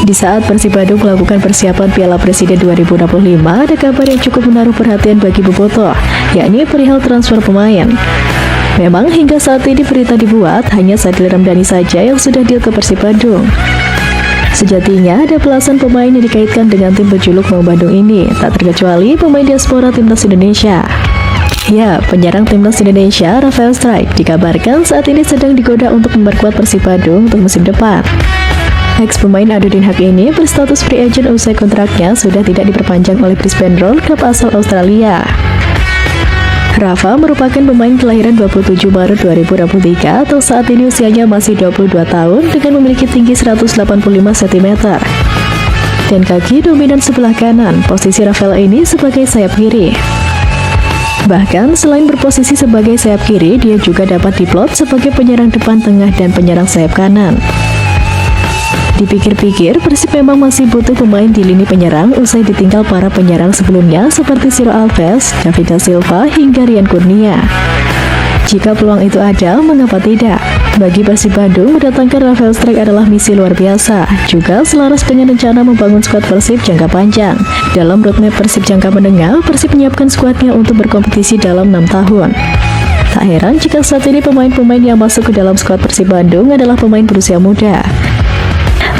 Di saat Persib Bandung melakukan persiapan Piala Presiden 2025, ada kabar yang cukup menaruh perhatian bagi bobotoh, yakni perihal transfer pemain. Memang hingga saat ini berita dibuat hanya Sadil Ramdhani saja yang sudah deal ke Persib Bandung. Sejatinya ada belasan pemain yang dikaitkan dengan tim berjuluk Maung Bandung ini, tak terkecuali pemain diaspora timnas Indonesia. Ya, penyerang timnas Indonesia Rafael Strijk dikabarkan saat ini sedang digoda untuk memperkuat Persib Bandung untuk musim depan. Ex pemain Adudin Haq ini berstatus free agent usai kontraknya sudah tidak diperpanjang oleh Brisbane Roar, klub asal Australia. Rafa merupakan pemain kelahiran 27 Maret 2023 atau saat ini usianya masih 22 tahun dengan memiliki tinggi 185 cm dan kaki dominan sebelah kanan. Posisi Rafael ini sebagai sayap kiri. Bahkan selain berposisi sebagai sayap kiri, dia juga dapat diplot sebagai penyerang depan tengah dan penyerang sayap kanan. Dipikir-pikir, Persib memang masih butuh pemain di lini penyerang usai ditinggal para penyerang sebelumnya seperti Ciro Alves, David da Silva, hingga Rian Kurnia. Jika peluang itu ada, mengapa tidak? Bagi Persib Bandung, mendatangkan Rafael Strijk adalah misi luar biasa, juga selaras dengan rencana membangun skuad Persib jangka panjang. Dalam roadmap Persib jangka menengah, Persib menyiapkan skuadnya untuk berkompetisi dalam 6 tahun. Tak heran jika saat ini pemain-pemain yang masuk ke dalam skuad Persib Bandung adalah pemain berusia muda.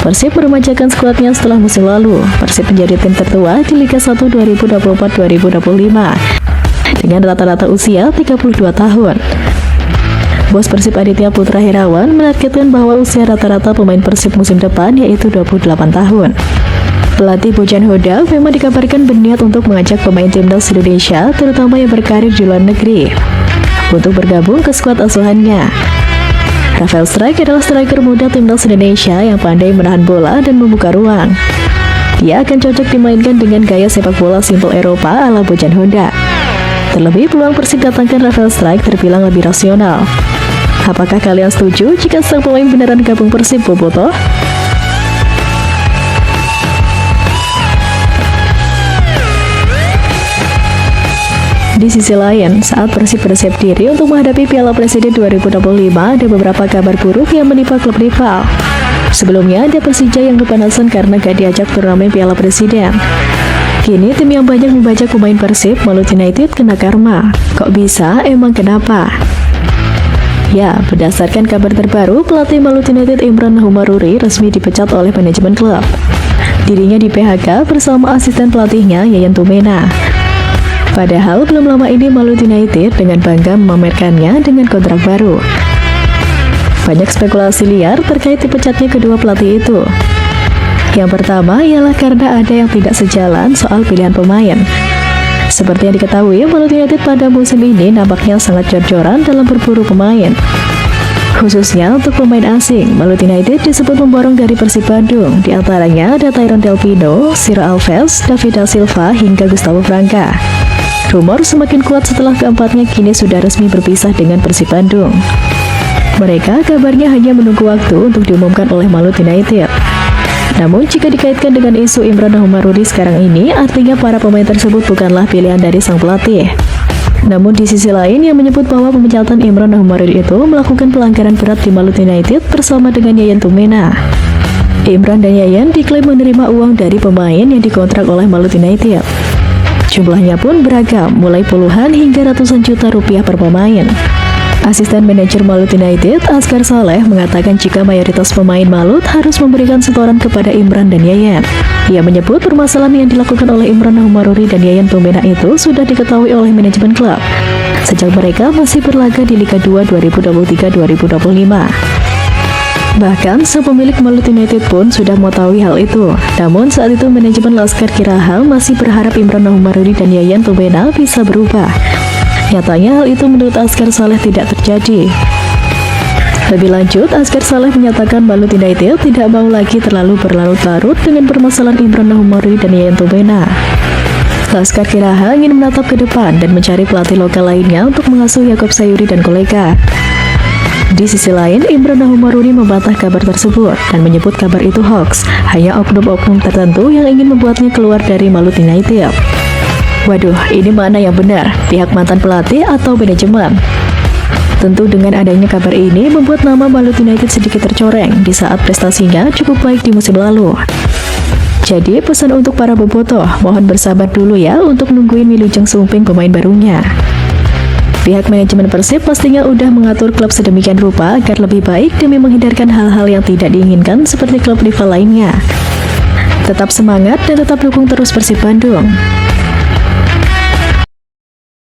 Persib meremajakan skuadnya setelah musim lalu. Persib menjadi tim tertua di Liga 1 2024-2025 dengan rata-rata usia 32 tahun. Bos Persib Aditya Putra Herawan menargetkan bahwa usia rata-rata pemain Persib musim depan yaitu 28 tahun. Pelatih Bojan Hodak memang dikabarkan berniat untuk mengajak pemain timnas Indonesia, terutama yang berkarir di luar negeri, untuk bergabung ke skuad asuhannya. Rafael Strijk adalah striker muda timnas Indonesia yang pandai menahan bola dan membuka ruang. Dia akan cocok dimainkan dengan gaya sepak bola simpel Eropa ala Bojan Hodak. Terlebih peluang Persib datangkan Rafael Strijk terbilang lebih rasional. Apakah kalian setuju jika sang pemain beneran gabung Persib, bobotoh? Di sisi lain, saat Persib bersiap diri untuk menghadapi Piala Presiden 2025, ada beberapa kabar buruk yang menimpa klub rival. Sebelumnya, ada Persija yang kepanasan karena gak diajak turnamen Piala Presiden. Kini, tim yang banyak membajak pemain Persib, Malut United, kena karma. Kok bisa? Emang kenapa? Ya, berdasarkan kabar terbaru, pelatih Malut United Imran Humaruri resmi dipecat oleh manajemen klub. Dirinya di PHK bersama asisten pelatihnya Yayan Tumena. Padahal belum lama ini Malut United dengan bangga memamerkannya dengan kontrak baru. Banyak spekulasi liar terkait dipecatnya kedua pelatih itu. Yang pertama ialah karena ada yang tidak sejalan soal pilihan pemain. Seperti yang diketahui, Malut United pada musim ini nampaknya sangat jor-joran dalam berburu pemain. Khususnya untuk pemain asing, Malut United disebut memborong dari Persib Bandung. Di antaranya ada Tyron Del Pino, Ciro Alves, David da Silva, hingga Gustavo Franca. Rumor semakin kuat setelah keempatnya kini sudah resmi berpisah dengan Persib Bandung. Mereka kabarnya hanya menunggu waktu untuk diumumkan oleh Malut United. Namun jika dikaitkan dengan isu Imran Humaruri sekarang ini, artinya para pemain tersebut bukanlah pilihan dari sang pelatih. Namun di sisi lain yang menyebut bahwa pemecatan Imran Humaruri itu melakukan pelanggaran berat di Malut United bersama dengan Yayan Tumena. Imran dan Yayan diklaim menerima uang dari pemain yang dikontrak oleh Malut United. Jumlahnya pun beragam, mulai puluhan hingga ratusan juta rupiah per pemain. Asisten manajer Malut United, Asgar Saleh, mengatakan jika mayoritas pemain Malut harus memberikan setoran kepada Imran dan Yayan. Ia menyebut permasalahan yang dilakukan oleh Imran Humaruri dan Yayan Tumena itu sudah diketahui oleh manajemen klub sejak mereka masih berlaga di Liga 2 2023-2025. Bahkan, sang pemilik Malut United pun sudah mengetahui hal itu. Namun saat itu manajemen Laskar Kiraha masih berharap Imran Humaruri dan Yayan Tumena bisa berubah. Nyatanya hal itu menurut Asgar Saleh tidak terjadi. Lebih lanjut, Asgar Saleh menyatakan Malut United tidak mau lagi terlalu berlarut-larut dengan permasalahan Imran Humaruri dan Yayan Tumena. Laskar Kiraha ingin menatap ke depan dan mencari pelatih lokal lainnya untuk mengasuh Yakob Sayuri dan kolega. Di sisi lain, Imran Humaruri membantah kabar tersebut dan menyebut kabar itu hoax, hanya oknum-oknum tertentu yang ingin membuatnya keluar dari Malut United. Waduh, ini mana yang benar? Pihak mantan pelatih atau manajemen? Tentu dengan adanya kabar ini membuat nama Malut United sedikit tercoreng di saat prestasinya cukup baik di musim lalu. Jadi pesan untuk para bobotoh, mohon bersabar dulu ya untuk nungguin Wilujeng Sumping pemain barunya. Pihak manajemen Persib pastinya udah mengatur klub sedemikian rupa agar lebih baik demi menghindarkan hal-hal yang tidak diinginkan seperti klub rival lainnya. Tetap semangat dan tetap dukung terus Persib Bandung.